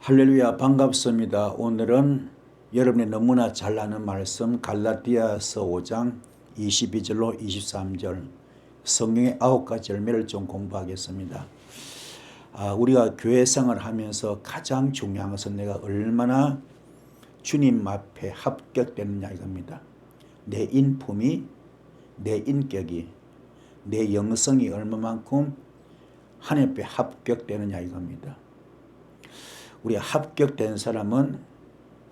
할렐루야, 반갑습니다. 오늘은 여러분이 너무나 잘 아는 말씀 갈라디아서 5장 22절로 23절 성경의 9가지 열매를 좀 공부하겠습니다. 우리가 교회 생활을 하면서 가장 중요한 것은 내가 얼마나 주님 앞에 합격되느냐 이겁니다. 내 인품이, 내 인격이, 내 영성이 얼마만큼 하나님 앞에 합격되느냐 이겁니다. 우리 합격된 사람은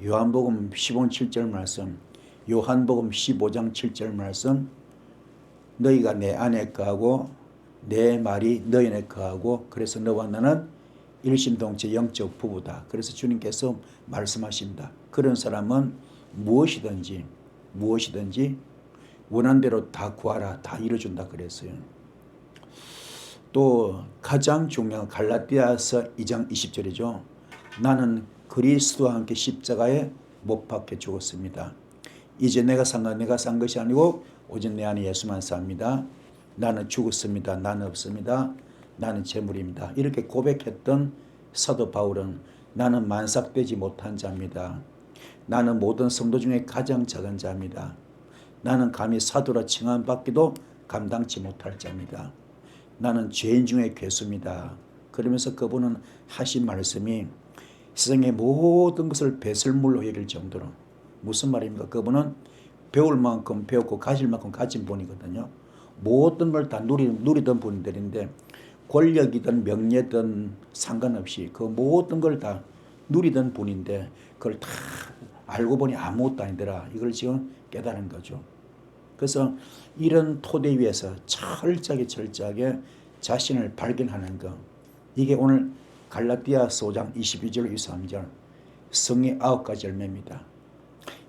요한복음 15장 7절 말씀, 요한복음 15장 7절 말씀, 너희가 내 안에 거하고 내 말이 너희 안에 거하고 그래서 너와 나는 일심동체 영적 부부다. 그래서 주님께서 말씀하십니다. 그런 사람은 무엇이든지 원하는 대로 다 구하라, 다 이루어준다 그랬어요. 또 가장 중요한 갈라디아서 2장 20절이죠. 나는 그리스도와 함께 십자가에 못 박혀 죽었습니다. 이제 내가 산 것이 아니고 오직 내 안에 예수만 삽니다. 나는 죽었습니다. 나는 없습니다. 나는 재물입니다. 이렇게 고백했던 사도 바울은 나는 만삭되지 못한 자입니다. 나는 모든 성도 중에 가장 작은 자입니다. 나는 감히 사도라 칭함받기도 감당치 못할 자입니다. 나는 죄인 중에 괴수입니다. 그러면서 그분은 하신 말씀이 세상의 모든 것을 배설물로 여길 정도로, 무슨 말입니까? 그분은 배울 만큼 배웠고 가질 만큼 가진 분이거든요. 모든 걸 다 누리던 분들인데 권력이든 명예든 상관없이 그 모든 걸 다 누리던 분인데 그걸 다 알고 보니 아무것도 아니더라. 이걸 지금 깨달은 거죠. 그래서 이런 토대 위에서 철저하게 자신을 발견하는 것, 이게 오늘 갈라디아서 5장 22절 23절 성의 9가지 열매입니다.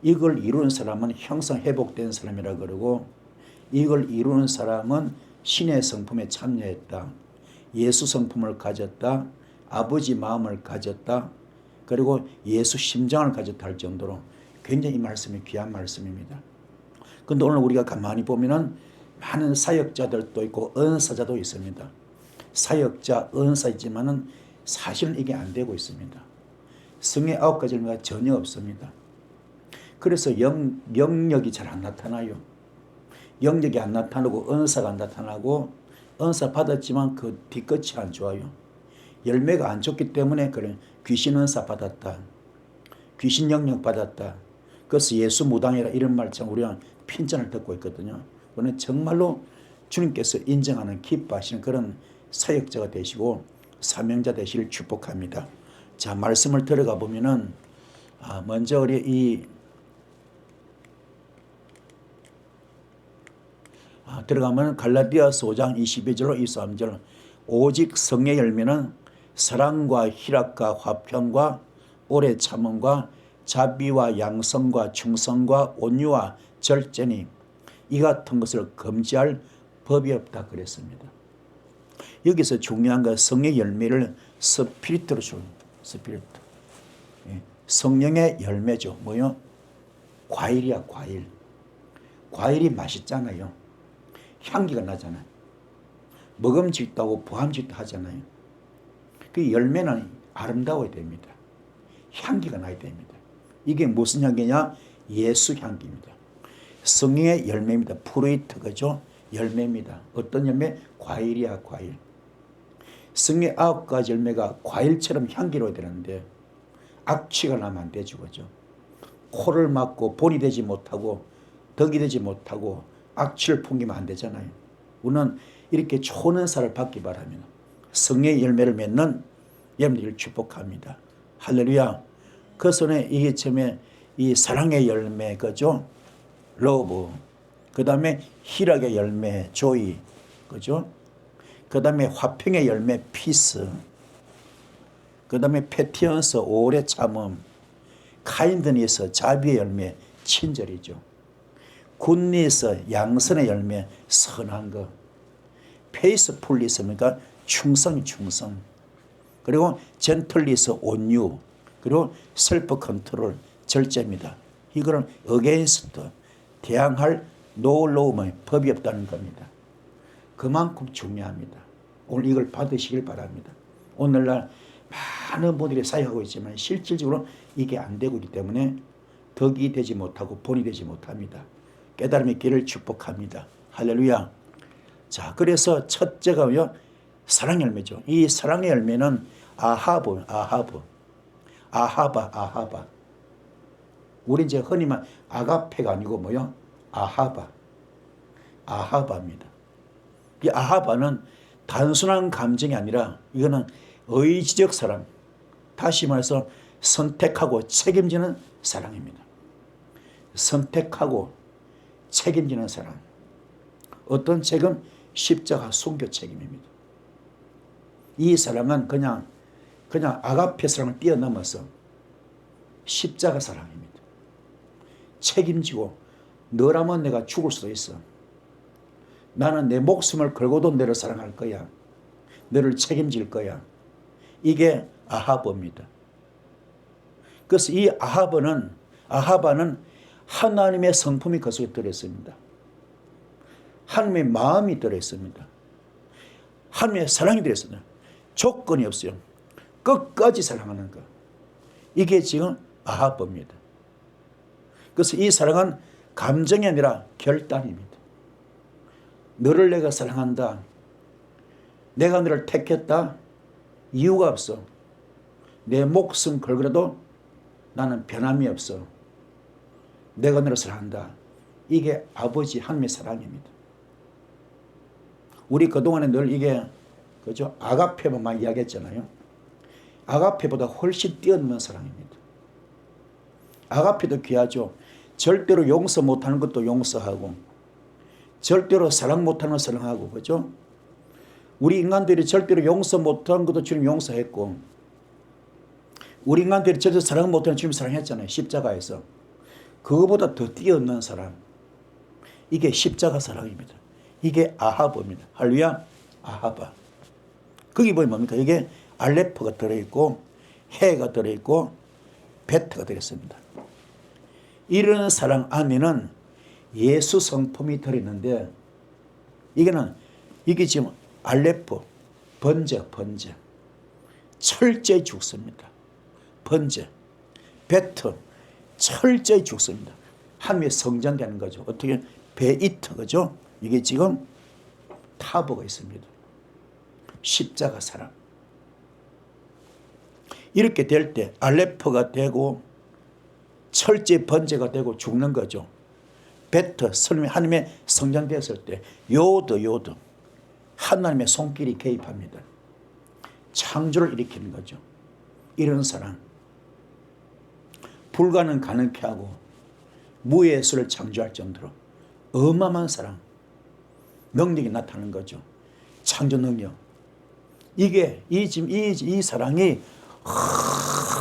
이걸 이루는 사람은 형성 회복된 사람이라 그러고, 이걸 이루는 사람은 신의 성품에 참여했다, 예수 성품을 가졌다, 아버지 마음을 가졌다, 그리고 예수 심장을 가졌다 할 정도로 굉장히 이 말씀이 귀한 말씀입니다. 그런데 오늘 우리가 가만히 보면은 많은 사역자들도 있고 은사자도 있습니다. 사역자, 은사이지만은 사실은 이게 안 되고 있습니다. 성의 9가지 열매가 전혀 없습니다. 그래서 영역이 잘 안 나타나요. 영역이 안 나타나고 은사가 안 나타나고, 은사 받았지만 그 뒤끝이 안 좋아요. 열매가 안 좋기 때문에 그래, 귀신 은사 받았다, 귀신 영역 받았다, 그래서 예수 무당이라 이런 말처럼 우리가 핀잔을 듣고 있거든요. 그러나 정말로 주님께서 인정하는 기뻐하시는 그런 사역자가 되시고 사명자 되시를 축복합니다. 자, 말씀을 들어가 보면은 먼저 우리 들어가면 갈라디아서 5장 22절로 23절 오직 성의 열매는 사랑과 희락과 화평과 오래 참음과 자비와 양성과 충성과 온유와 절제니 이 같은 것을 금지할 법이 없다 그랬습니다. 여기서 중요한 건 성의 열매를 스피리트로 주는, 스피리트. 성령의 열매죠. 뭐요? 과일이야, 과일. 과일이 맛있잖아요. 향기가 나잖아요. 먹음직하고 보함직도 하잖아요. 그 열매는 아름다워야 됩니다. 향기가 나야 됩니다. 이게 무슨 향기냐? 예수 향기입니다. 성령의 열매입니다. 프루이트, 그죠? 열매입니다. 어떤 열매? 과일이야, 과일. 성의 9가지 열매가 과일처럼 향기로워야 되는데 악취가 나면 안 되죠, 그죠? 코를 막고 본이 되지 못하고 덕이 되지 못하고 악취를 풍기면 안 되잖아요. 우리는 이렇게 좋은 은사를 받기 바랍니다. 성의 열매를 맺는 여러분들을 축복합니다. 할렐루야. 그 손에 이게 처음에 이 사랑의 열매, 그죠? 러브. 그 다음에 희락의 열매, 조이, 그죠? 그 다음에 화평의 열매, 피스. 그 다음에 페티언스, 오래 참음. 카인드니스, 자비의 열매, 친절이죠. 굿니스, 양선의 열매, 선한 것. 페이스풀리스니까 충성. 그리고 젠틀리스, 온유. 그리고 셀프 컨트롤, 절제입니다. 이거는 어게인스트, 대항할 노로움의 법이 없다는 겁니다. 그만큼 중요합니다. 오늘 이걸 받으시길 바랍니다. 오늘날 많은 분들이 사용하고 있지만 실질적으로 이게 안 되고 있기 때문에 덕이 되지 못하고 본이 되지 못합니다. 깨달음의 길을 축복합니다. 할렐루야. 자, 그래서 첫째가요, 사랑의 열매죠. 이 사랑의 열매는 아하바. 우리 이제 흔히 말 아가페가 아니고 뭐요? 아하바입니다. 이 아하바는 단순한 감정이 아니라 이거는 의지적 사랑. 다시 말해서 선택하고 책임지는 사랑입니다. 선택하고 책임지는 사랑. 어떤 책임? 십자가 순교 책임입니다. 이 사랑은 그냥 아가페 사랑을 뛰어넘어서 십자가 사랑입니다. 책임지고 너라면 내가 죽을 수도 있어. 나는 내 목숨을 걸고도 너를 사랑할 거야. 너를 책임질 거야. 이게 아하바입니다. 그래서 이 아하바는 하나님의 성품이 그 속에 들어있습니다. 하나님의 마음이 들어있습니다. 하나님의 사랑이 들어있습니다. 조건이 없어요. 끝까지 사랑하는 것. 이게 지금 아하바입니다. 그래서 이 사랑은 감정이 아니라 결단입니다. 너를 내가 사랑한다. 내가 너를 택했다. 이유가 없어. 내 목숨 걸고라도 나는 변함이 없어. 내가 너를 사랑한다. 이게 아버지 하나님의 사랑입니다. 우리 그동안에 늘 이게 그죠? 아가페만 많이 이야기했잖아요. 아가페보다 훨씬 뛰어넘는 사랑입니다. 아가페도 귀하죠. 절대로 용서 못하는 것도 용서하고 절대로 사랑 못하는 걸 사랑하고 그죠? 우리 인간들이 절대로 용서 못하는 것도 주님 용서했고 우리 인간들이 절대로 사랑 못하는 주님 사랑했잖아요. 십자가에서. 그거보다 더 뛰어넘는 사랑. 이게 십자가 사랑입니다. 이게 아하바입니다. 할렐루야. 아하바. 거기 보면 뭡니까? 이게 알레프가 들어있고 해가 들어있고 베트가 들어있습니다. 이런 사랑 안에는 예수 성품이 들어있는데 이게 지금 알레프 번제 철저히 죽습니다. 번제 베트 철저히 죽습니다. 하나님의 성장되는 거죠. 어떻게 베이트 그죠? 이게 지금 타보가 있습니다. 십자가 사랑. 이렇게 될 때 알레프가 되고 철저히 번제가 되고 죽는 거죠. 베트 하나님의 성장되었을 때 요드 하나님의 손길이 개입합니다. 창조를 일으키는 거죠. 이런 사랑. 불가능 가능케 하고 무의 수를 창조할 정도로 어마어마한 사랑. 능력이 나타나는 거죠. 창조 능력. 이게 이 사랑이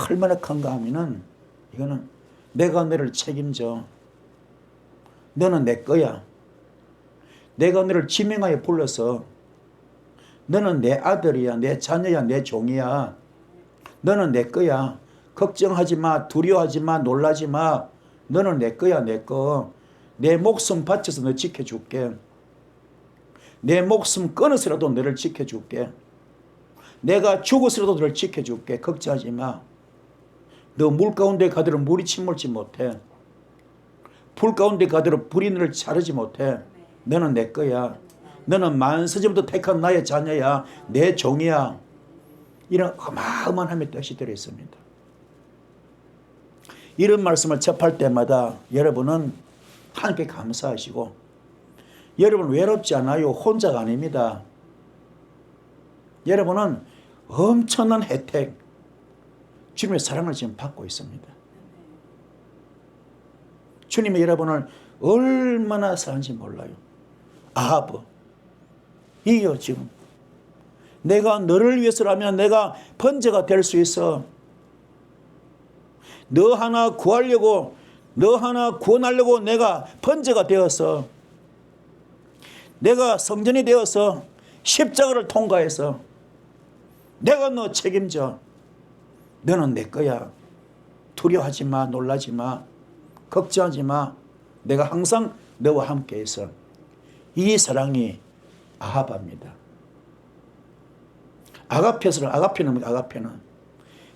얼마나 큰가 하면은 이거는 내가 너를 책임져. 너는 내 거야. 내가 너를 지명하여 불러서 너는 내 아들이야. 내 자녀야. 내 종이야. 너는 내 거야. 걱정하지 마. 두려워하지 마. 놀라지 마. 너는 내 거야. 내 거. 내 목숨 바쳐서 너 지켜줄게. 내 목숨 끊어서라도 너를 지켜줄게. 내가 죽어서라도 너를 지켜줄게. 걱정하지 마. 너 물 가운데 가더라도 물이 침몰치 못해. 불 가운데 가더라도 불이 너를 자르지 못해. 너는 내 거야. 너는 만세전부터 택한 나의 자녀야. 내 종이야. 이런 어마어마한 하나님의 뜻이 들어있습니다. 이런 말씀을 접할 때마다 여러분은 하나님께 감사하시고 여러분 외롭지 않아요. 혼자가 아닙니다. 여러분은 엄청난 혜택, 주님의 사랑을 지금 받고 있습니다. 주님이 여러분을 얼마나 사랑하는지 몰라요. 아하브. 이요 지금. 내가 너를 위해서라면 내가 번제가 될 수 있어. 너 하나 구하려고, 너 하나 구원하려고 내가 번제가 되어서, 내가 성전이 되어서 십자가를 통과해서 내가 너 책임져. 너는 내 거야. 두려워하지 마. 놀라지 마. 걱정하지 마. 내가 항상 너와 함께해서. 이 사랑이 아하바입니다. 아가페는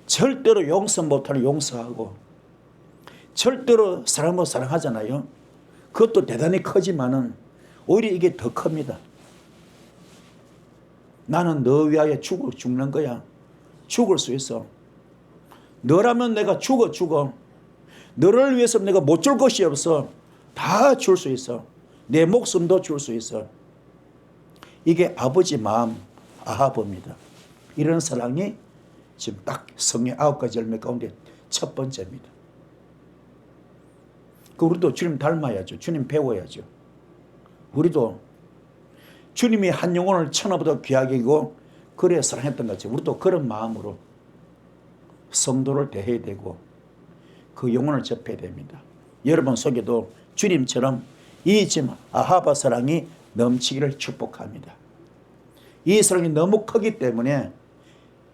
절대로 용서 못하는 용서하고, 절대로 사람을 사랑하잖아요. 그것도 대단히 크지만은 오히려 이게 더 큽니다. 나는 너 위하여 죽는 거야. 죽을 수 있어. 너라면 내가 죽어. 너를 위해서 내가 못 줄 것이 없어. 다 줄 수 있어. 내 목숨도 줄 수 있어. 이게 아버지 마음 아합입니다. 이런 사랑이 지금 딱 성의 9가지 열매 가운데 첫 번째입니다. 우리도 주님 닮아야죠. 주님 배워야죠. 우리도 주님이 한 영혼을 천하보다 귀하게 여기고 그래 사랑했던 것처럼 우리도 그런 마음으로 성도를 대해야 되고 그 영혼을 접해야 됩니다. 여러분 속에도 주님처럼 이 지금 아하바 사랑이 넘치기를 축복합니다. 이 사랑이 너무 크기 때문에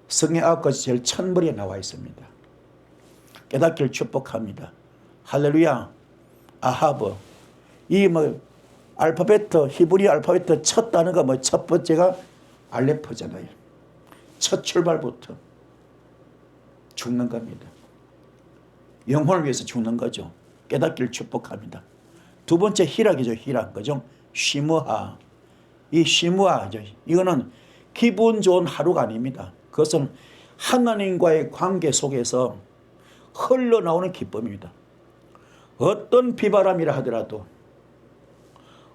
성의 9가지 제일 첫머리에 나와 있습니다. 깨닫기를 축복합니다. 할렐루야. 아하브. 이 알파벳, 히브리 알파벳 첫 단어가 첫 번째가 알레프잖아요. 첫 출발부터 죽는 겁니다. 영혼을 위해서 죽는 거죠. 깨닫기를 축복합니다. 두 번째 희락이죠. 희락. 그죠? 시므하. 이 시므하죠. 이거는 기분 좋은 하루가 아닙니다. 그것은 하나님과의 관계 속에서 흘러나오는 기쁨입니다. 어떤 비바람이라 하더라도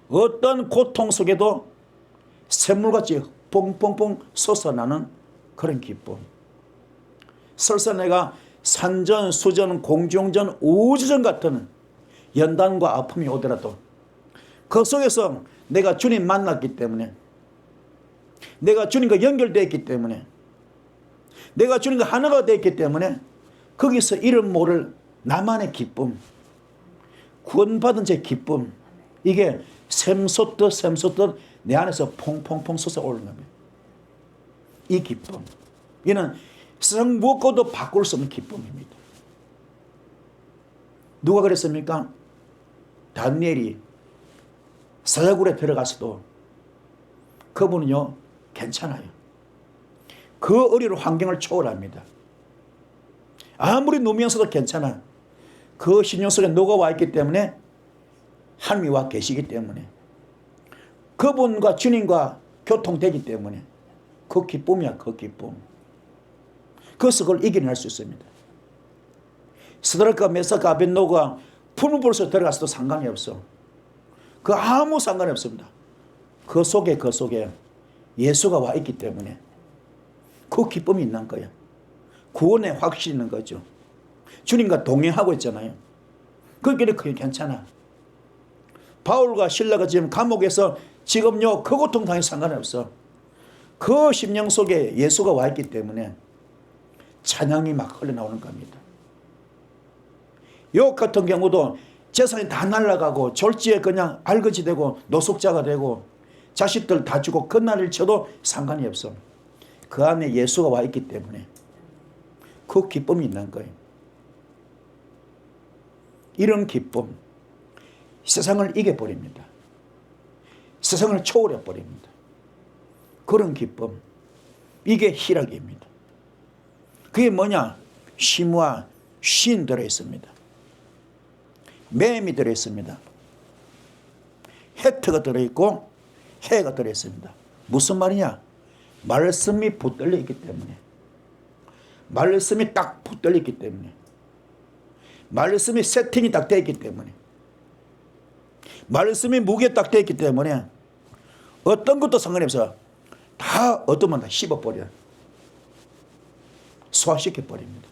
어떤 고통 속에도 샘물같이 뽕뽕뽕 솟아나는 그런 기쁨. 설사 내가 산전, 수전, 공중전, 우주전 같은 연단과 아픔이 오더라도 그 속에서 내가 주님 만났기 때문에, 내가 주님과 연결되어 있기 때문에, 내가 주님과 하나가 되었기 때문에 거기서 이름 모를 나만의 기쁨, 구원받은 제 기쁨, 이게 샘솟듯 내 안에서 퐁퐁퐁 솟아오르는 겁니다. 이 기쁨, 이는 세상 무엇과도 바꿀 수 없는 기쁨입니다. 누가 그랬습니까? 다니엘이 사자굴에 들어가서도 그분은요 괜찮아요. 그 어려운 환경을 초월합니다. 아무리 누면서도 괜찮아. 그 신령 속에 녹아와 있기 때문에 하나님이 와 계시기 때문에 그분과 주님과 교통되기 때문에 그 기쁨이야. 그 기쁨. 그래서 그걸 이겨낼 수 있습니다. 스드락과 메삭과 아벳노고가 푸른 불에서 들어가서도 상관이 없어. 그 아무 상관이 없습니다. 그 속에 예수가 와 있기 때문에 그 기쁨이 있는 거야. 구원의 확신이 있는 거죠. 주님과 동행하고 있잖아요. 그렇게 그게 괜찮아. 바울과 실라가 지금 감옥에서 지금요 그 고통 당해 상관이 없어. 그 심령 속에 예수가 와 있기 때문에 찬양이 막 흘러나오는 겁니다. 욥 같은 경우도 재산이 다 날아가고 졸지에 그냥 알거지 되고 노숙자가 되고 자식들 다 죽고 끝날을 쳐도 상관이 없어. 그 안에 예수가 와 있기 때문에 그 기쁨이 있는 거예요. 이런 기쁨, 세상을 이겨버립니다. 세상을 초월해버립니다. 그런 기쁨, 이게 희락입니다. 그게 뭐냐? 시무와 신 들어있습니다. 맴이 들어있습니다. 해트가 들어있고 해가 들어있습니다. 무슨 말이냐? 말씀이 붙들려 있기 때문에, 말씀이 딱 붙들려 있기 때문에, 말씀이 세팅이 딱 되어 있기 때문에, 말씀이 무게 딱 되어 있기 때문에 어떤 것도 상관이 없어. 다 얻으면 다 씹어버려요. 소화시켜버립니다.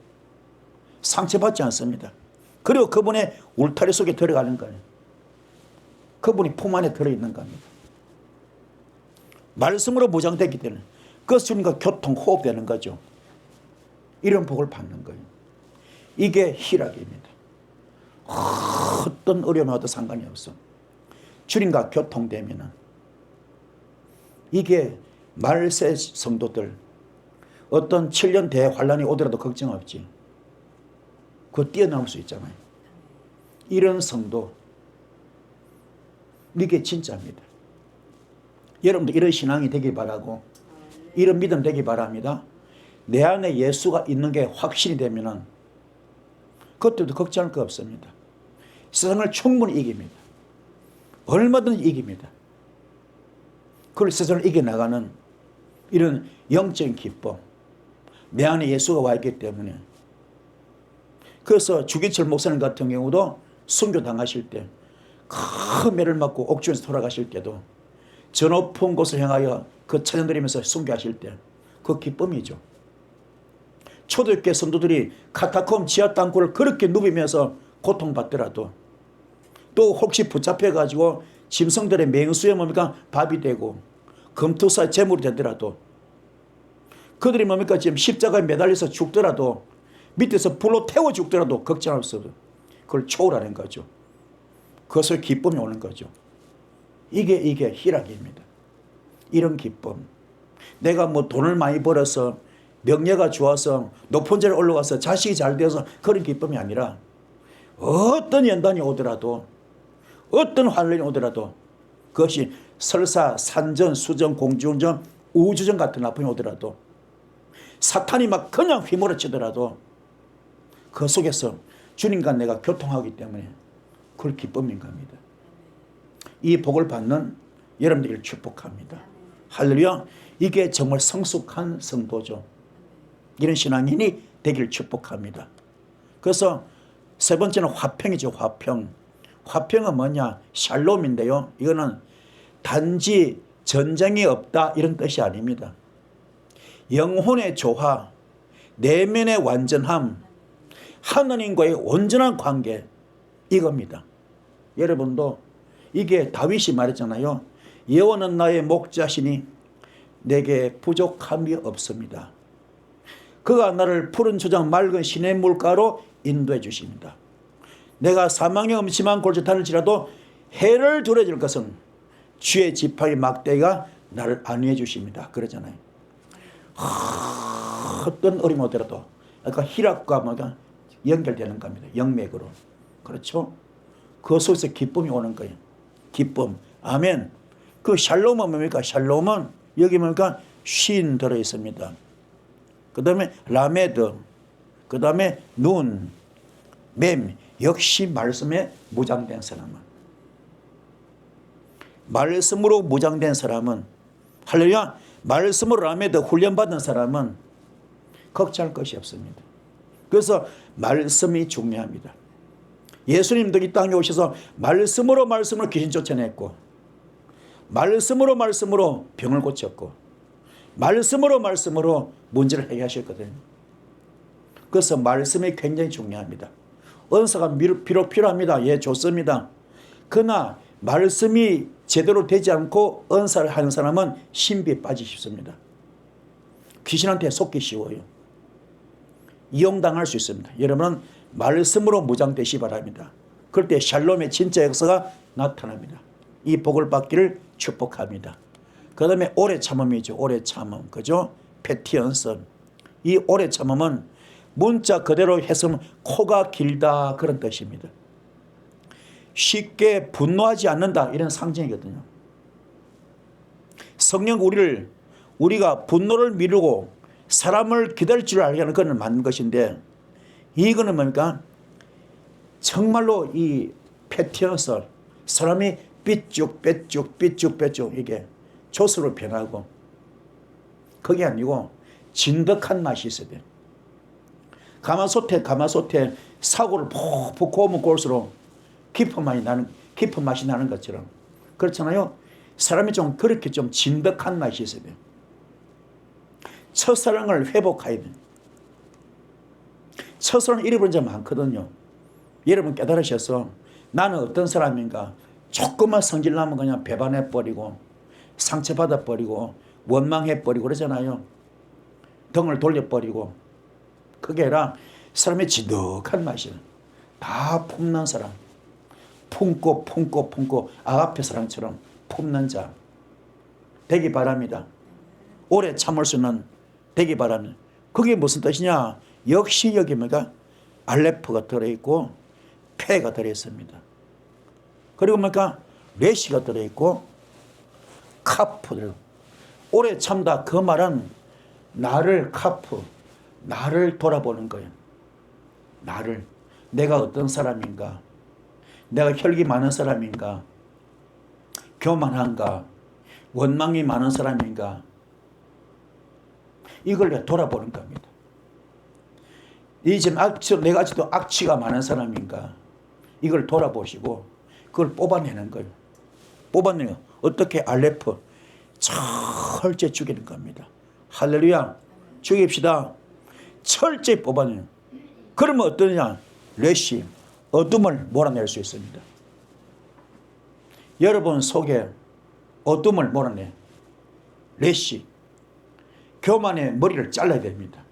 상처받지 않습니다. 그리고 그분의 울타리 속에 들어가는 거예요. 그분이 품 안에 들어있는 겁니다. 말씀으로 무장됐기 때문에 그것이 주님과 교통, 호흡되는 거죠. 이런 복을 받는 거예요. 이게 희락입니다. 어떤 어려움하고도 상관이 없어. 주님과 교통되면은 이게 말세 성도들 어떤 7년 대환란이 오더라도 걱정 없지. 그거 뛰어넘을 수 있잖아요. 이런 성도, 이게 진짜입니다. 여러분도 이런 신앙이 되길 바라고 이런 믿음 되길 바랍니다. 내 안에 예수가 있는 게 확신이 되면은 그때도 걱정할 거 없습니다. 세상을 충분히 이깁니다. 얼마든지 이깁니다. 그걸 세상을 이겨나가는 이런 영적인 기쁨, 내 안에 예수가 와 있기 때문에. 그래서 주기철 목사님 같은 경우도 순교 당하실 때 큰 매를 맞고 옥중에서 돌아가실 때도 저 높은 곳을 향하여 그 찬양드리면서 순교하실 때 그 기쁨이죠. 초대교회 성도들이 카타콤 지하 땅굴을 그렇게 누비면서 고통받더라도, 또 혹시 붙잡혀가지고 짐승들의 맹수에 뭡니까 밥이 되고 검투사의 제물이 되더라도, 그들이 뭡니까 지금 십자가에 매달려서 죽더라도, 밑에서 불로 태워 죽더라도 걱정할 수 없어요. 그걸 초월하는 거죠. 그것을 기쁨이 오는 거죠. 이게 희락입니다. 이런 기쁨. 내가 뭐 돈을 많이 벌어서 명예가 좋아서 높은 자리에 올라가서 자식이 잘 되어서 그런 기쁨이 아니라, 어떤 연단이 오더라도, 어떤 환란이 오더라도, 그것이 설사 산전, 수전, 공중전, 우주전 같은 아픔이 오더라도, 사탄이 막 그냥 휘몰아치더라도 그 속에서 주님과 내가 교통하기 때문에 그걸 기쁨인 겁니다. 이 복을 받는 여러분들을 축복합니다. 할렐루야. 이게 정말 성숙한 성도죠. 이런 신앙인이 되기를 축복합니다. 그래서 세 번째는 화평이죠. 화평. 화평은 뭐냐? 샬롬인데요. 이거는 단지 전쟁이 없다 이런 뜻이 아닙니다. 영혼의 조화, 내면의 완전함, 하나님과의 온전한 관계, 이겁니다. 여러분도 이게 다윗이 말했잖아요. 여호와는 나의 목자시니 내게 부족함이 없습니다. 그가 나를 푸른 초장 맑은 시냇 물가로 인도해 주십니다. 내가 사망의 음침한 골짜기를지라도 해를 두려질 것은 주의 지팡이 막대기가 나를 안위해 주십니다. 그러잖아요. 어떤 어려움이 오더라도, 그러니까 희락과 뭐가 연결되는 겁니다. 영맥으로. 그렇죠? 그 속에서 기쁨이 오는 거예요. 기쁨. 아멘. 그 샬롬은 뭡니까? 샬롬은 여기 뭡니까? 쉰 들어 있습니다. 그 다음에 라메드, 그 다음에 눈, 맴. 역시 말씀에 무장된 사람은, 말씀으로 무장된 사람은, 할렐루야, 말씀으로 라메드 훈련받은 사람은 걱정할 것이 없습니다. 그래서 말씀이 중요합니다. 예수님도 이 땅에 오셔서 말씀으로 귀신 쫓아냈고, 말씀으로 병을 고쳤고, 말씀으로 문제를 해결하셨거든요. 그래서 말씀이 굉장히 중요합니다. 은사가 비록 필요합니다. 예, 좋습니다. 그러나 말씀이 제대로 되지 않고 은사를 하는 사람은 신비에 빠지기 쉽습니다. 귀신한테 속기 쉬워요. 이용당할 수 있습니다. 여러분은 말씀으로 무장되시 바랍니다. 그럴 때 샬롬의 진짜 역사가 나타납니다. 이 복을 받기를 축복합니다. 그 다음에 오래 참음이죠. 오래 참음. 그죠? 패티언스. 이 오래 참음은 문자 그대로 해석하면 코가 길다 그런 뜻입니다. 쉽게 분노하지 않는다 이런 상징이거든요. 성령 우리가 분노를 미루고 사람을 기다릴 줄 알게 하는 건 맞는 것인데, 이거는 뭡니까? 정말로 이 패티언스, 사람이 삐쭉 이게 조수로 변하고, 그게 아니고 진득한 맛이 있어야 돼요. 가마솥에 사고를 푹푹 구우면 구울수록 깊은 맛이 나는 것처럼, 그렇잖아요. 사람이 좀 그렇게 좀 진득한 맛이 있어야 돼요. 첫사랑을 회복해야 돼요. 첫사랑 잃어버린 자 많거든요. 여러분 깨달으셔서 나는 어떤 사람인가, 조금만 성질나면 그냥 배반해버리고 상처받아버리고 원망해버리고 그러잖아요. 등을 돌려버리고. 그게 아니라 사람의 진득한 맛이에요. 다 품는 사람, 품고 아가페 사랑처럼 품는 자 되기 바랍니다. 오래 참을 수 있는 되기 바랍니다. 그게 무슨 뜻이냐? 역시 여기 뭐가 알레프가 들어있고 페가 들어있습니다. 그리고 뭐가 레시가 들어있고 카프 들어. 오래 참다 그 말은 나를 카프, 나를 돌아보는 거예요. 나를. 내가 어떤 사람인가? 내가 혈기 많은 사람인가? 교만한가? 원망이 많은 사람인가? 이걸 내가 돌아보는 겁니다. 이제 내가 아직도 악취가 많은 사람인가? 이걸 돌아보시고 그걸 뽑아내는 거예요. 뽑아내요. 어떻게? 알레프. 철저히 죽이는 겁니다. 할렐루야. 죽입시다. 철저히 뽑아내요. 그러면 어떠냐? 레시. 어둠을 몰아낼 수 있습니다. 여러분 속에 어둠을 몰아내. 레시. 교만의 머리를 잘라야 됩니다.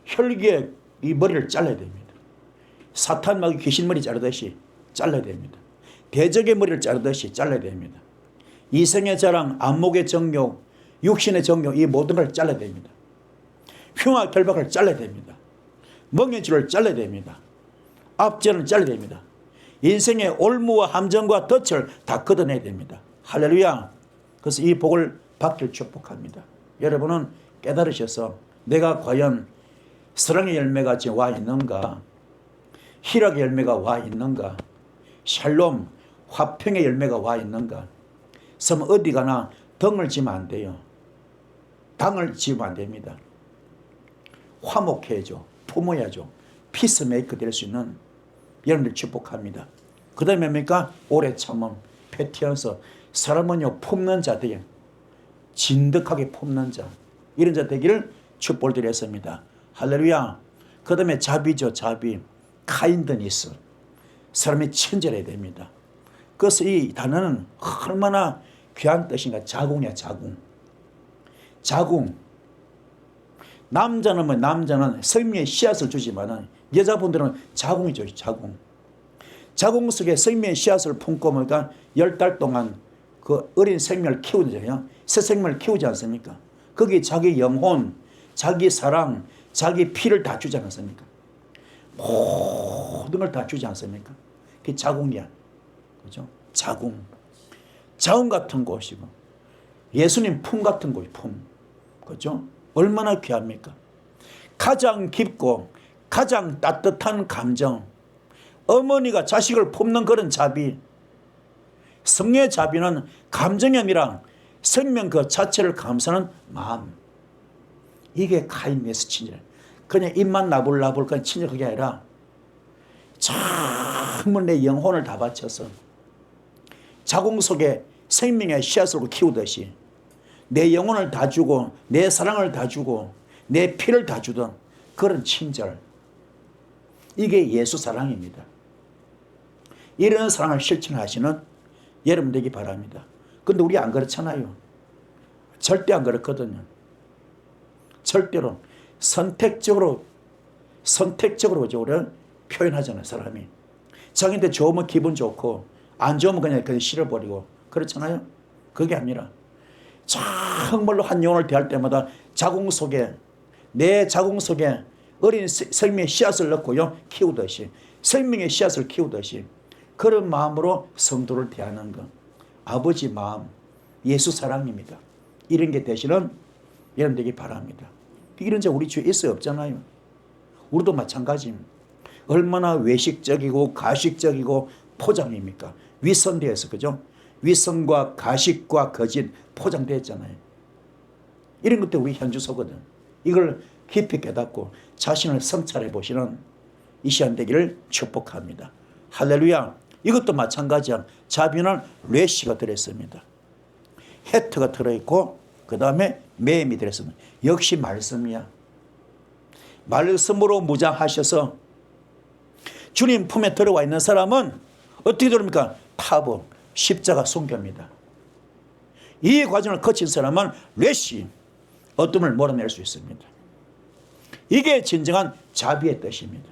혈기의 이 머리를 잘라야 됩니다. 사탄마귀 귀신 머리 자르듯이 잘라야 됩니다. 대적의 머리를 자르듯이 잘라야 됩니다. 이생의 자랑, 안목의 정욕, 육신의 정욕, 이 모든 걸 잘라야 됩니다. 흉악 결박을 잘라야 됩니다. 멍해줄을 잘라야 됩니다. 앞전을 잘라야 됩니다. 인생의 올무와 함정과 덫을 다 걷어내야 됩니다. 할렐루야. 그래서 이 복을 받길 축복합니다. 여러분은 깨달으셔서 내가 과연 사랑의 열매가 지금 와 있는가? 희락의 열매가 와 있는가? 샬롬, 화평의 열매가 와 있는가? 그럼 어디 가나 덩을 지면 안 돼요. 당을 지으면 안 됩니다. 화목해야죠. 품어야죠. 피스메이커 될 수 있는 여러분들 축복합니다. 그 다음에 뭡니까? 오래 참음, 패티언서. 사람은요, 품는 자 되게 진득하게 품는 자. 이런 자 되기를 축복드렸습니다. 할렐루야. 그 다음에 자비죠, 자비. 카인드니스. 사람이 친절해야 됩니다. 그래서 이 단어는 얼마나 귀한 뜻인가. 자궁이야, 자궁. 자궁. 남자는 생명의 씨앗을 주지만은 여자분들은 자궁이죠, 자궁. 자궁 속에 생명의 씨앗을 품고 보니까 10달 동안 그 어린 생명을 키우잖아요. 새 생명을 키우지 않습니까? 거기에 자기 영혼, 자기 사랑, 자기 피를 다 주지 않습니까? 모든 걸 다 주지 않습니까? 그게 자궁이야. 그죠? 자궁. 자궁 같은 곳이고, 예수님 품 같은 곳이 품. 그죠? 얼마나 귀합니까? 가장 깊고, 가장 따뜻한 감정. 어머니가 자식을 품는 그런 자비. 성령의 자비는 감정이 아니라 생명 그 자체를 감사하는 마음. 이게 카인니스 친절. 그냥 입만 나불나불 그냥 친절하게 아니라 전부 내 영혼을 다 바쳐서 자궁 속에 생명의 씨앗으로 키우듯이 내 영혼을 다 주고 내 사랑을 다 주고 내 피를 다 주던 그런 친절. 이게 예수 사랑입니다. 이런 사랑을 실천하시는 여러분 되기 바랍니다. 근데 우리 안 그렇잖아요. 절대 안 그렇거든요. 절대로 선택적으로 우리는 표현하잖아요. 사람이 자기한테 좋으면 기분 좋고 안 좋으면 그냥 싫어버리고 그렇잖아요. 그게 아니라 정말로 한 영혼을 대할 때마다 내 자궁 속에 어린 생명의 씨앗을 넣고요 키우듯이, 생명의 씨앗을 키우듯이 그런 마음으로 성도를 대하는 것, 아버지 마음, 예수 사랑입니다. 이런 게 되시는 여러분 되기 바랍니다. 이런 자 우리 주위에 있어요? 없잖아요. 우리도 마찬가지입니다. 얼마나 외식적이고 가식적이고 포장입니까? 위선되어서, 그죠? 위선과 가식과 거짓 포장되었잖아요. 이런 것도 우리 현주소거든. 이걸 깊이 깨닫고 자신을 성찰해 보시는 이 시간 되기를 축복합니다. 할렐루야. 이것도 마찬가지야. 자비는 레시가 들어있습니다. 헤트가 들어있고 그 다음에 매임이 들어있습니다. 역시 말씀이야. 말씀으로 무장하셔서 주님 품에 들어와 있는 사람은 어떻게 됩니까? 타법, 십자가 순교입니다. 이 과정을 거친 사람은 레시, 어둠을 몰아낼 수 있습니다. 이게 진정한 자비의 뜻입니다.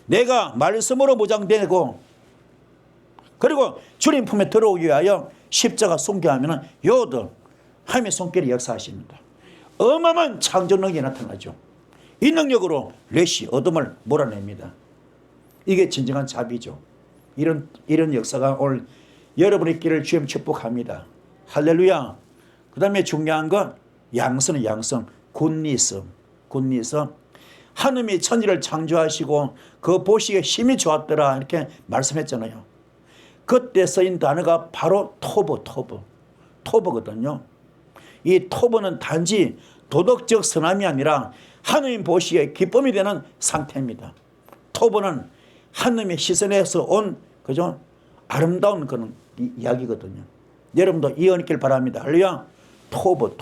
내가 말씀으로 무장되고 그리고 주님 품에 들어오기 위하여 십자가 순교하면 요도 하나님의 손길이 역사하십니다. 어마어마한 창조력이 나타나죠. 이 능력으로 레시, 어둠을 몰아냅니다. 이게 진정한 자비죠. 이런 역사가 오늘 여러분의 길을 주님 축복합니다. 할렐루야. 그 다음에 중요한 건 양성은 양성, 굿니스. 굿니서. 하느님이 천지를 창조하시고 그 보시기에 힘이 좋았더라 이렇게 말씀했잖아요. 그때 쓰인 단어가 바로 토브거든요. 이 토브는 단지 도덕적 선함이 아니라 하느님 보시기에 기쁨이 되는 상태입니다. 토브는 하느님의 시선에서 온 그죠? 아름다운 그런 이야기거든요. 여러분도 이해하길 바랍니다. 할렐루야. 토브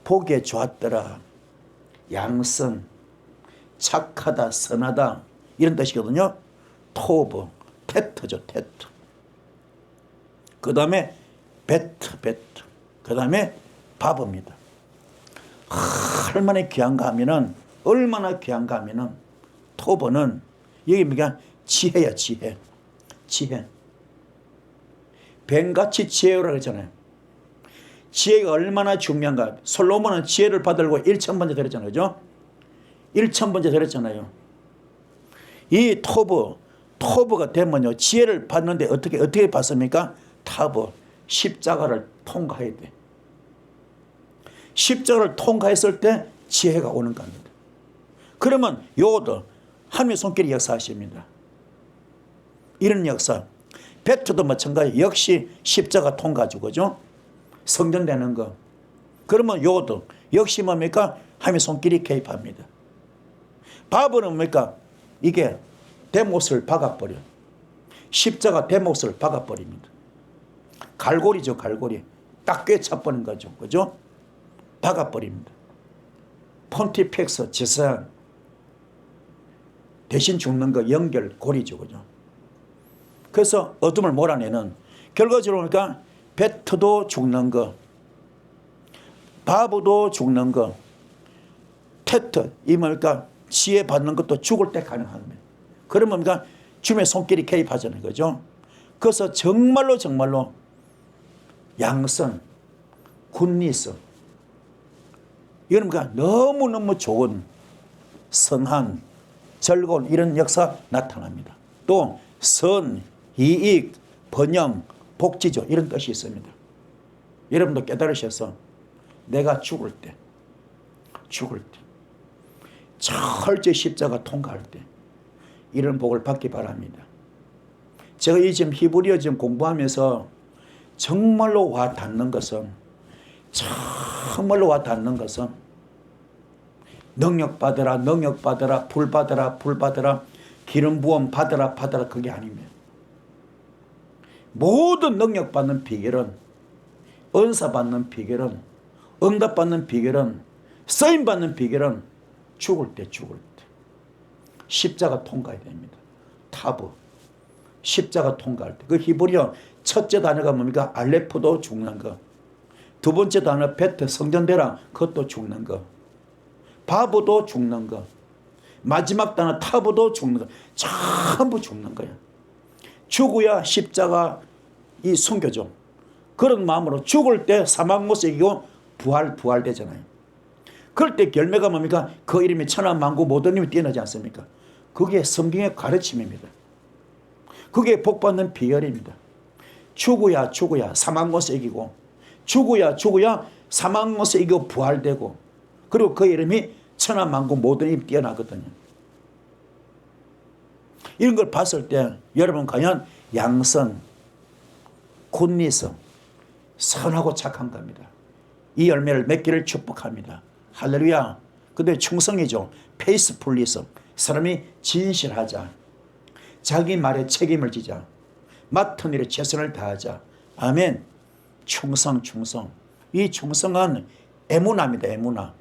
보기에 좋았더라, 양선, 착하다, 선하다 이런 뜻이거든요. 토브, 테트죠. 테트. 그 다음에 베트. 그 다음에 바브입니다. 얼마나 귀한가 하면은 토브는 여기 뭐냐? 지혜야, 지혜. 뱀같이 지혜라고 했잖아요. 지혜가 얼마나 중요한가. 솔로몬은 지혜를 받으려고 1000번째 드렸잖아요. 그죠? 1000번째 드렸잖아요. 이 토브가 되면요, 지혜를 받는데 어떻게 받습니까? 타브, 십자가를 통과해야 돼. 십자가를 통과했을 때 지혜가 오는 겁니다. 그러면 요도 하나님의 손길이 역사하십니다. 이런 역사. 베트도 마찬가지. 역시 십자가 통과죠. 그죠? 성전되는 거. 그러면 요도 역시 뭡니까? 하나님의 손길이 개입합니다. 바브는 뭡니까? 이게 대못을 박아버려. 십자가 대못을 박아버립니다. 갈고리죠, 갈고리. 딱 꿰차버린 거죠. 그죠? 박아버립니다. 폰티펙스, 제사장. 대신 죽는 거 연결고리죠. 그죠? 그래서 어둠을 몰아내는, 결과적으로 보니까 베트도 죽는 거, 바브도 죽는 거, 테트, 이 뭡니까? 지혜 받는 것도 죽을 때 가능한 거예요. 그러면 뭡니까? 주님의 손길이 개입하잖아요. 그죠? 그래서 정말로 양선, 굿니스, 이런 뭡니까? 너무너무 좋은, 선한, 즐거운 이런 역사 나타납니다. 또 선, 이익, 번영, 복지죠. 이런 뜻이 있습니다. 여러분도 깨달으셔서 내가 죽을 때 철저히 십자가 통과할 때 이런 복을 받기 바랍니다. 제가 이 지금 히브리어 지금 공부하면서 정말로 와 닿는 것은 능력 받으라, 불 받으라, 기름 부음 받으라 그게 아닙니다. 모든 능력 받는 비결은, 은사 받는 비결은, 응답 받는 비결은, 쓰임 받는 비결은 죽을 때 십자가 통과해야 됩니다. 타브, 십자가 통과할 때. 그 히브리어 첫째 단어가 뭡니까? 알레프도 죽는 거. 두 번째 단어 베트, 성전되라, 그것도 죽는 거. 바브도 죽는 거. 마지막 단어 타브도 죽는 거. 전부 죽는 거야. 죽어야 십자가 이 숨겨져. 그런 마음으로 죽을 때 사망 못 이기고 부활되잖아요. 그럴 때 열매가 뭡니까? 그 이름이 천하만국 모든 힘이 뛰어나지 않습니까? 그게 성경의 가르침입니다. 그게 복받는 비결입니다. 죽어야 사망 못 이기고, 죽어야 사망 못 이기고 부활되고, 그리고 그 이름이 천하만국 모든 힘이 뛰어나거든요. 이런 걸 봤을 때 여러분 과연 양선, 굿니스, 선하고 착한 겁니다. 이 열매를 맺기를 축복합니다. 할렐루야. 근데 충성이죠. 페이스풀리스. 사람이 진실하자. 자기 말에 책임을 지자. 맡은 일에 최선을 다하자. 아멘. 충성. 이 충성은 에무나입니다.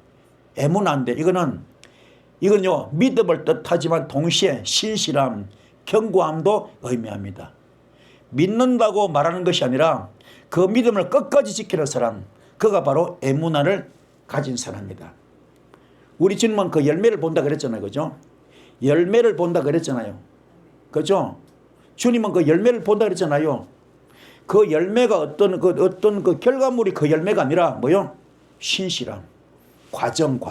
에무나인데 이건요 믿음을 뜻하지만 동시에 신실함, 견고함도 의미합니다. 믿는다고 말하는 것이 아니라 그 믿음을 끝까지 지키는 사람, 그가 바로 에무나를 가진 사람입니다. 우리 주님은 그 열매를 본다 그랬잖아요. 그죠? 열매를 본다 그랬잖아요. 그죠? 주님은 그 열매를 본다 그랬잖아요. 그 열매가 어떤 그 결과물이 그 열매가 아니라 뭐요? 신실함, 과정.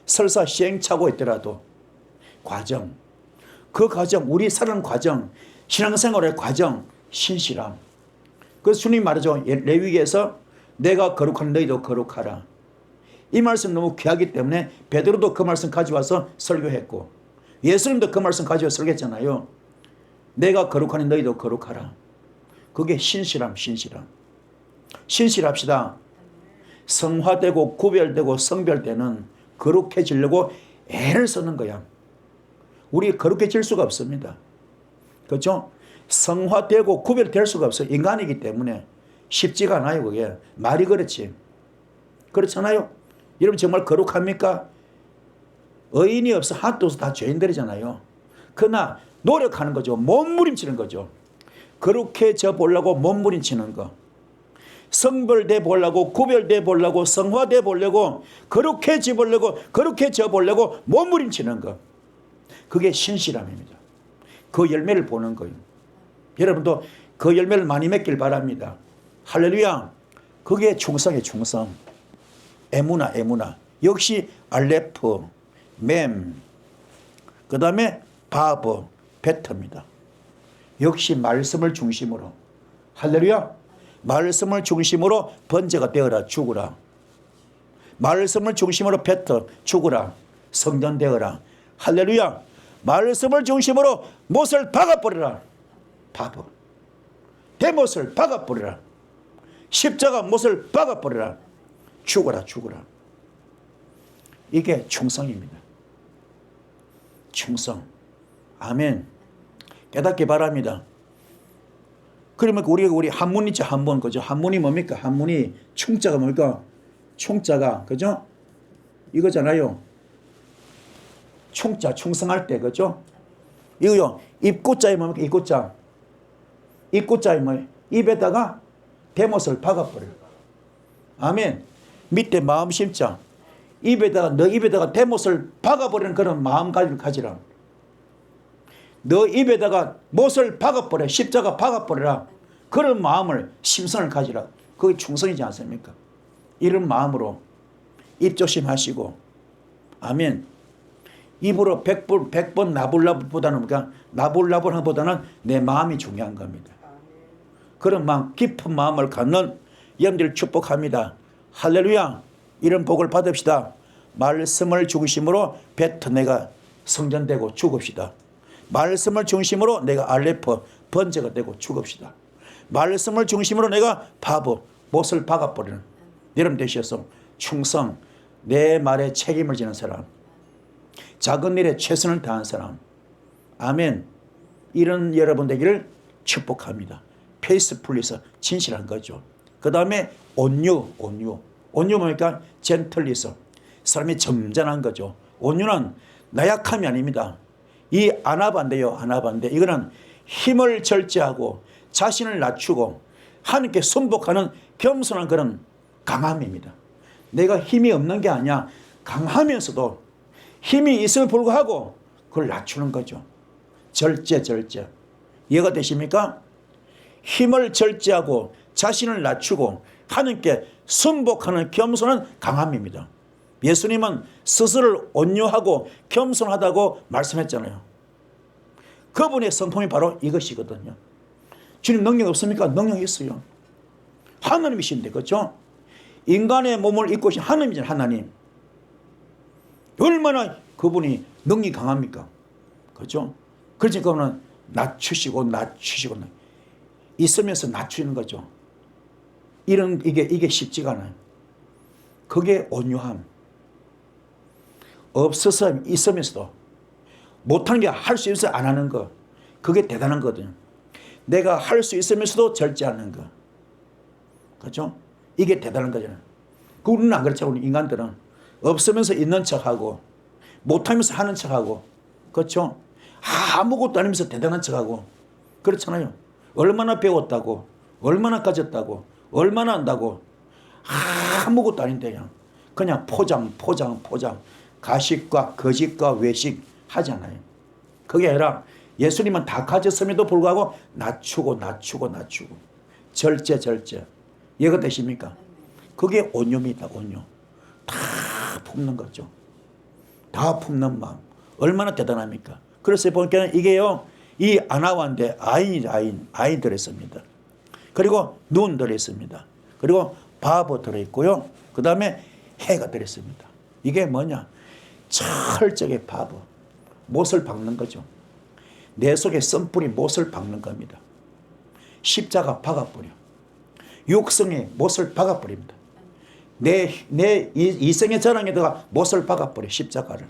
설사 시행착오 있더라도 과정. 그 과정, 우리 사는 과정, 신앙생활의 과정, 신실함. 그래서 주님 말하죠. 레위기에서 내가 거룩한 너희도 거룩하라. 이 말씀 너무 귀하기 때문에 베드로도 그 말씀 가져와서 설교했고 예수님도 그 말씀 가져와서 설교했잖아요. 내가 거룩하니 너희도 거룩하라. 그게 신실함. 신실합시다. 성화되고 구별되고 성별되는 거룩해지려고 애를 쓰는 거야. 우리 거룩해질 수가 없습니다. 그렇죠? 성화되고 구별될 수가 없어요. 인간이기 때문에 쉽지가 않아요. 그게 말이 그렇지. 그렇잖아요. 여러분 정말 거룩합니까? 의인이 없어 하나도 없어 다 죄인들이잖아요. 그러나 노력하는 거죠. 몸부림치는 거죠. 거룩해져 보려고 몸부림치는 거. 성별돼 보려고 구별돼 보려고 성화돼 보려고 거룩해져 보려고 몸부림치는 거. 그게 신실함입니다. 그 열매를 보는 거예요. 여러분도 그 열매를 많이 맺길 바랍니다. 할렐루야. 그게 충성이에요. 충성. 에무나. 역시 알레프, 맴, 그 다음에 바브, 베터입니다. 역시 말씀을 중심으로. 할렐루야. 말씀을 중심으로 번제가 되어라. 죽으라. 말씀을 중심으로 베터 죽으라. 성전되어라. 할렐루야. 말씀을 중심으로 못을 박아버리라. 바브. 대못을 박아버리라. 십자가 못을 박아버리라. 죽어라. 이게 충성입니다. 충성. 아멘. 깨닫기 바랍니다. 그러면 우리 한문 있죠. 한문. 그죠? 한문이 뭡니까? 한문이 충자가 뭡니까? 충자가. 그죠? 이거잖아요. 충자. 충성할 때. 그죠? 이거요. 입고자에 뭡니까? 입고자. 입고자에 뭐예요? 입에다가 대못을 박아버려요. 아멘. 밑에 마음 심자. 너 입에다가 대못을 박아버리는 그런 마음가짐을 가지라. 너 입에다가 못을 박아버려. 십자가 박아버려라. 그런 마음을 심성을 가지라. 그게 충성이지 않습니까? 이런 마음으로 입 조심하시고. 아멘. 입으로 100번 나불나불보다는 나불나불보다는 내 마음이 중요한 겁니다. 그런 마음, 깊은 마음을 갖는 여러분들 축복합니다. 할렐루야. 이런 복을 받읍시다. 말씀을 중심으로 뱉어 내가 성전되고 죽읍시다. 말씀을 중심으로 내가 알레프 번제가 되고 죽읍시다. 말씀을 중심으로 내가 바보 못을 박아버리는 여러분 되셔서 충성, 내 말에 책임을 지는 사람, 작은 일에 최선을 다한 사람. 아멘. 이런 여러분 되기를 축복합니다. 페이스풀리서 진실한 거죠. 그 다음에 온유 뭡니까? 젠틀리서 사람이 점잖은 거죠. 온유는 나약함이 아닙니다. 이 아나반데요. 이거는 힘을 절제하고 자신을 낮추고 하나님께 순복하는 겸손한 그런 강함입니다. 내가 힘이 없는 게 아니야. 강하면서도 힘이 있음에 불구하고 그걸 낮추는 거죠. 절제. 이해가 되십니까? 힘을 절제하고 자신을 낮추고 하나님께 순복하는 겸손한 강함입니다. 예수님은 스스로를 온유하고 겸손하다고 말씀했잖아요. 그분의 성품이 바로 이것이거든요. 주님 능력 없습니까? 능력이 있어요. 하나님이신데, 그렇죠? 인간의 몸을 입고 계신 하나님이잖아요. 하나님. 얼마나 그분이 능력이 강합니까? 그렇죠? 그러니까 그분은 낮추시고 있으면서 낮추는 거죠. 이게 쉽지가 않아요. 그게 온유함. 없어서 있으면서도 못하는 게 할 수 있어서 안 하는 거. 그게 대단한 거거든요. 내가 할 수 있으면서도 절제하는 거. 그렇죠? 이게 대단한 거잖아요. 우리는 안 그렇죠. 우리 인간들은 없으면서 있는 척하고 못하면서 하는 척하고 그렇죠? 아무것도 아니면서 대단한 척하고 그렇잖아요. 얼마나 배웠다고 얼마나 가졌다고 얼마나 안다고 아무것도 아닌데 그냥 포장 가식과 거짓과 외식 하잖아요. 그게 아니라 예수님은 다 가졌음에도 불구하고 낮추고 절제. 이해가 되십니까? 그게 온유입니다. 온유. 다 품는 거죠. 다 품는 마음. 얼마나 대단합니까? 그래서 보니까 이게요. 이 아나와인데 아인 들어있습니다. 그리고 눈 들어있습니다. 그리고 바보 들어있고요. 그 다음에 해가 되었습니다. 이게 뭐냐? 철저하게 바보. 못을 박는 거죠. 내 속에 썬뿌리 못을 박는 겁니다. 십자가 박아버려. 육성에 못을 박아버립니다. 내 이생의 자랑에다가 못을 박아버려. 십자가를.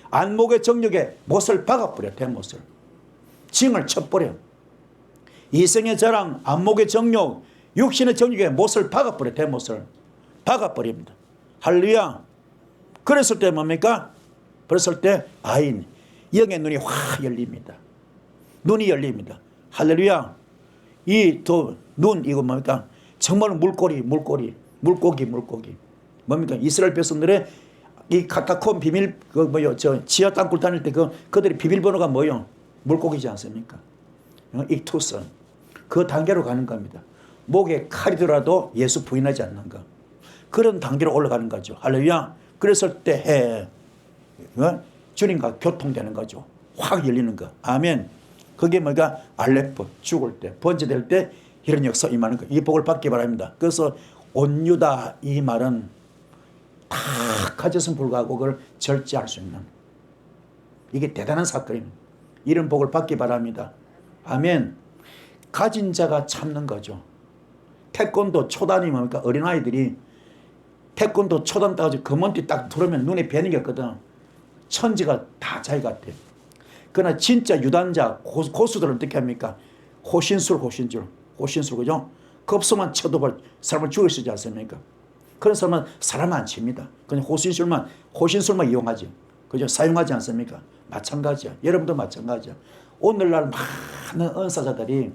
안목의 정력에 못을 박아버려. 대못을. 징을 쳐버려. 이생의 자랑, 안목의 정력, 육신의 정력에 못을 박아버려. 대못을 박아버립니다. 할렐루야. 그랬을 때 뭡니까? 그랬을 때 아인, 영의 눈이 확 열립니다. 눈이 열립니다. 할렐루야. 이 눈 이거 뭡니까? 정말 물고기. 뭡니까? 이스라엘 백성들의 이 카타콤 비밀 지하 땅굴 다닐 때 그들의 비밀번호가 뭐요? 물고기지 않습니까? 익투스. 그 단계로 가는 겁니다. 목에 칼이 들어도 예수 부인하지 않는 거. 그런 단계로 올라가는 거죠. 할렐루야. 그랬을 때 주님과 교통되는 거죠. 확 열리는 거. 아멘. 그게 뭐가 알레포 죽을 때 번제될 때 이런 역사 임하는 거. 이 복을 받기 바랍니다. 그래서 온유다 이 말은 다 가졌음 불구하고 그걸 절제할 수 있는 이게 대단한 사건입니다. 이런 복을 받기 바랍니다. 아멘. 가진 자가 참는 거죠. 태권도 초단이 뭡니까? 어린아이들이 태권도 초단 따가지고 검은띠 딱 들으면 눈에 뵈는 게 있거든. 천지가 다 자기 같아. 그러나 진짜 유단자 고수들은 어떻게 합니까? 호신술 그죠? 겁수만 쳐도 사람을 죽일 수 있지 않습니까? 그런 사람은 사람 안 칩니다. 그냥 호신술만 이용하지. 그죠? 사용하지 않습니까? 마찬가지야. 여러분도 마찬가지야. 오늘날 많은 은사자들이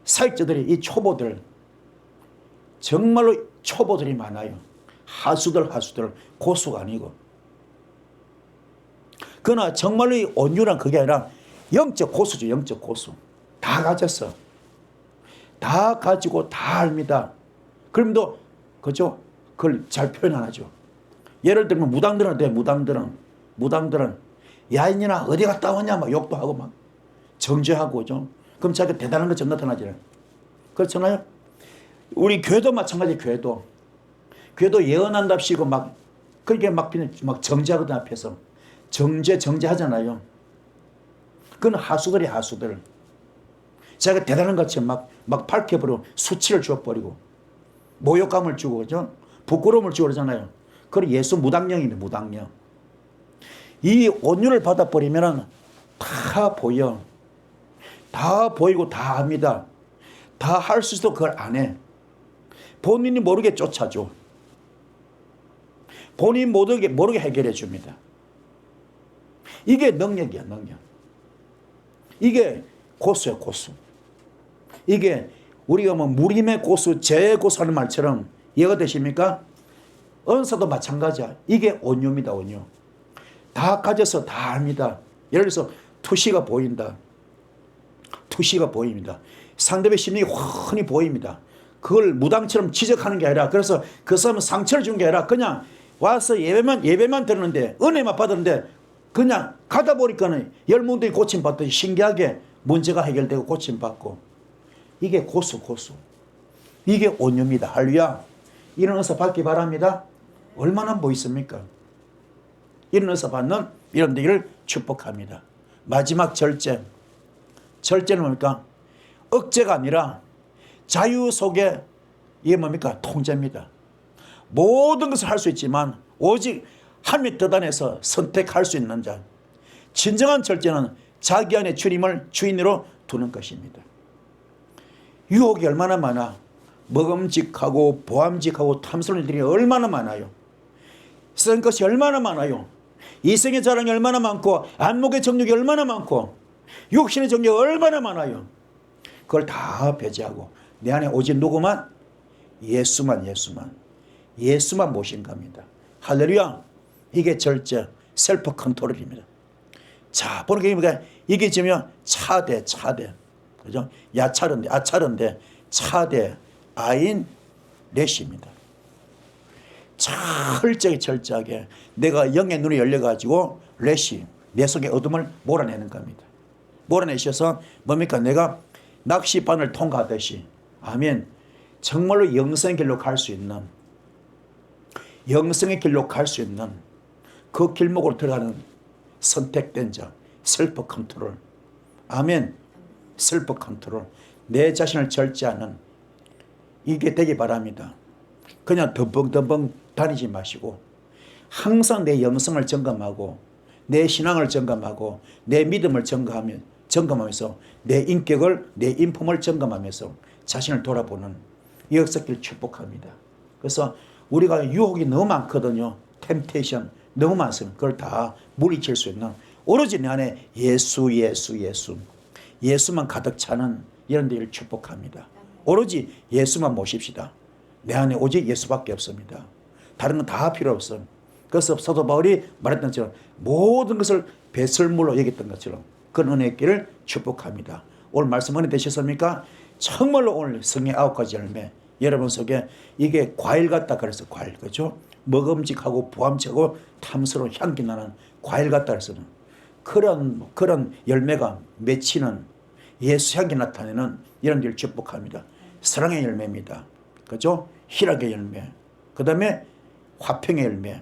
사역자들이 이 초보들 정말로 초보들이 많아요. 하수들 고수가 아니고. 그러나 정말로 이 온유란 그게 아니라 영적 고수죠. 영적 고수. 다 가졌어. 다 가지고 다 압니다. 그럼도 그죠? 그걸 잘 표현 안 하죠. 예를 들면 무당들은 어때? 무당들은 야인이나 어디 갔다 왔냐 막 욕도 하고 막 정죄하고 좀. 그럼 자기가 대단한 것처럼 나타나잖아요. 그렇잖아요. 우리 교회도 마찬가지. 교회도 예언한답시고 막 그렇게 막 정죄하거든. 앞에서 정죄하잖아요. 그건 하수들. 자기가 대단한 것처럼 막 밝혀버리고 수치를 줘버리고 모욕감을 주고 그죠? 부끄러움을 주고 그러잖아요. 그래 예수 무당령입니다. 무당령. 이 온유를 받아버리면 다 보여. 다 보이고 다 합니다. 다 할 수 있어도 그걸 안 해. 본인이 모르게 쫓아줘. 본인이 모르게 해결해 줍니다. 이게 능력이야. 능력. 이게 고수야. 고수. 이게 우리가 뭐 무림의 고수, 제의 고수 하는 말처럼 이해가 되십니까? 은사도 마찬가지야. 이게 온유입니다. 온유. 다 가져서 다 합니다. 예를 들어서 투시가 보인다. 투시가 보입니다. 상대의 심리가 훤히 보입니다. 그걸 무당처럼 지적하는 게 아니라 그래서 그 사람은 상처를 준 게 아니라 그냥 와서 예배만 들었는데 은혜만 받았는데 그냥 가다 보니까는 열문들이 고침받듯이 신기하게 문제가 해결되고 고침받고 이게 고수. 이게 온유입니다. 할렐루야. 이런 은사 받기 바랍니다. 얼마나 멋있습니까? 이런 은사 받는 이런 되기를 축복합니다. 마지막 절제는 뭡니까? 억제가 아니라 자유 속에 이게 뭡니까? 통제입니다. 모든 것을 할 수 있지만 오직 함이 떠단해서 선택할 수 있는 자. 진정한 절제는 자기 안에 주님을 주인으로 두는 것입니다. 유혹이 얼마나 많아. 먹음직하고 보암직하고 탐스러운 일들이 얼마나 많아요. 쓴 것이 얼마나 많아요. 이생의 자랑이 얼마나 많고 안목의 정욕이 얼마나 많고 육신의 정욕이 얼마나 많아요. 그걸 다 배제하고 내 안에 오직 누구만? 예수만 모신 겁니다. 할렐루야. 이게 절제 셀프 컨트롤입니다. 자, 보니까 이게 지금 차대. 그죠? 아차른데 차대 아인 렛입니다. 철저하게 내가 영의 눈이 열려가지고 렛이 내 속의 어둠을 몰아내는 겁니다. 몰아내셔서 뭡니까? 내가 낚시바늘 통과하듯이 아멘. 정말로 영생의 길로 갈 수 있는 영성의 길로 갈 수 있는 그 길목으로 들어가는 선택된 자, 셀프 컨트롤. 아멘. 셀프 컨트롤. 내 자신을 절제하는 이게 되기 바랍니다. 그냥 덤벙덤벙 다니지 마시고 항상 내 영성을 점검하고 내 신앙을 점검하고 내 믿음을 점검하면서 내 인격을, 내 인품을 점검하면서 자신을 돌아보는 이 역사길 축복합니다. 그래서 우리가 유혹이 너무 많거든요. 템테이션 너무 많습니다. 그걸 다 물리칠 수 있는 오로지 내 안에 예수 예수만 가득 차는 이런 데를 축복합니다. 오로지 예수만 모십시다. 내 안에 오직 예수밖에 없습니다. 다른 건 다 필요 없어. 그래서 사도 바울이 말했던 것처럼 모든 것을 배설물로 여겼던 것처럼 그런 은혜의 길을 축복합니다. 오늘 말씀 은혜 되셨습니까? 정말로 오늘 성의 9가지 열매 여러분 속에 이게 과일 같다 그래서 과일, 그죠? 먹음직하고 부함직하고 탐스러운 향기 나는 과일 같다 그래서 그런 열매가 맺히는 예수 향기 나타내는 이런 일을 축복합니다. 사랑의 열매입니다. 그죠? 희락의 열매, 그 다음에 화평의 열매,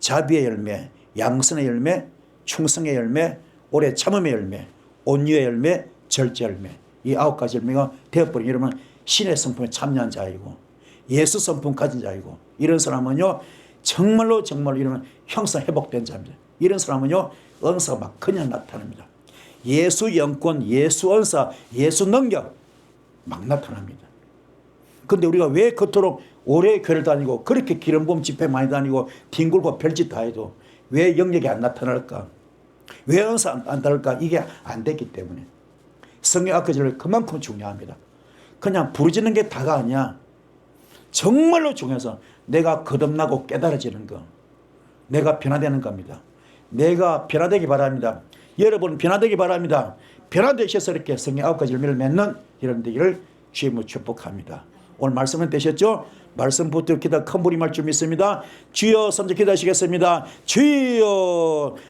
자비의 열매, 양선의 열매, 충성의 열매, 오래 참음의 열매, 온유의 열매, 절제 열매. 이 9가지 열매가 되어버린 여러분 신의 성품에 참여한 자이고 예수 성품 가진 자이고 이런 사람은요 정말로 이런 형성 회복된 자입니다. 이런 사람은요 은사가 막 그냥 나타납니다. 예수 영권, 예수 은사, 예수 능력 막 나타납니다. 근데 우리가 왜 그토록 오래 교회를 다니고 그렇게 기름 부음 집회 많이 다니고 뒹굴고 별짓 다 해도 왜 영역이 안 나타날까? 왜 은사 안 다를까? 이게 안 됐기 때문에 성령 아까지를 그만큼 중요합니다. 그냥 부르짖는 게 다가 아니야. 정말로 중요해서 내가 거듭나고 깨달아지는 거, 내가 변화되는 겁니다. 내가 변화되기 바랍니다. 여러분 변화되기 바랍니다. 변화되셔서 이렇게 성령 9가지 열매를 맺는 이런 되기를 주님으로 축복합니다. 오늘 말씀은 되셨죠? 말씀 붙들고 기도 큰 부림할 줄 믿습니다. 주여 선제 기도하시겠습니다. 주여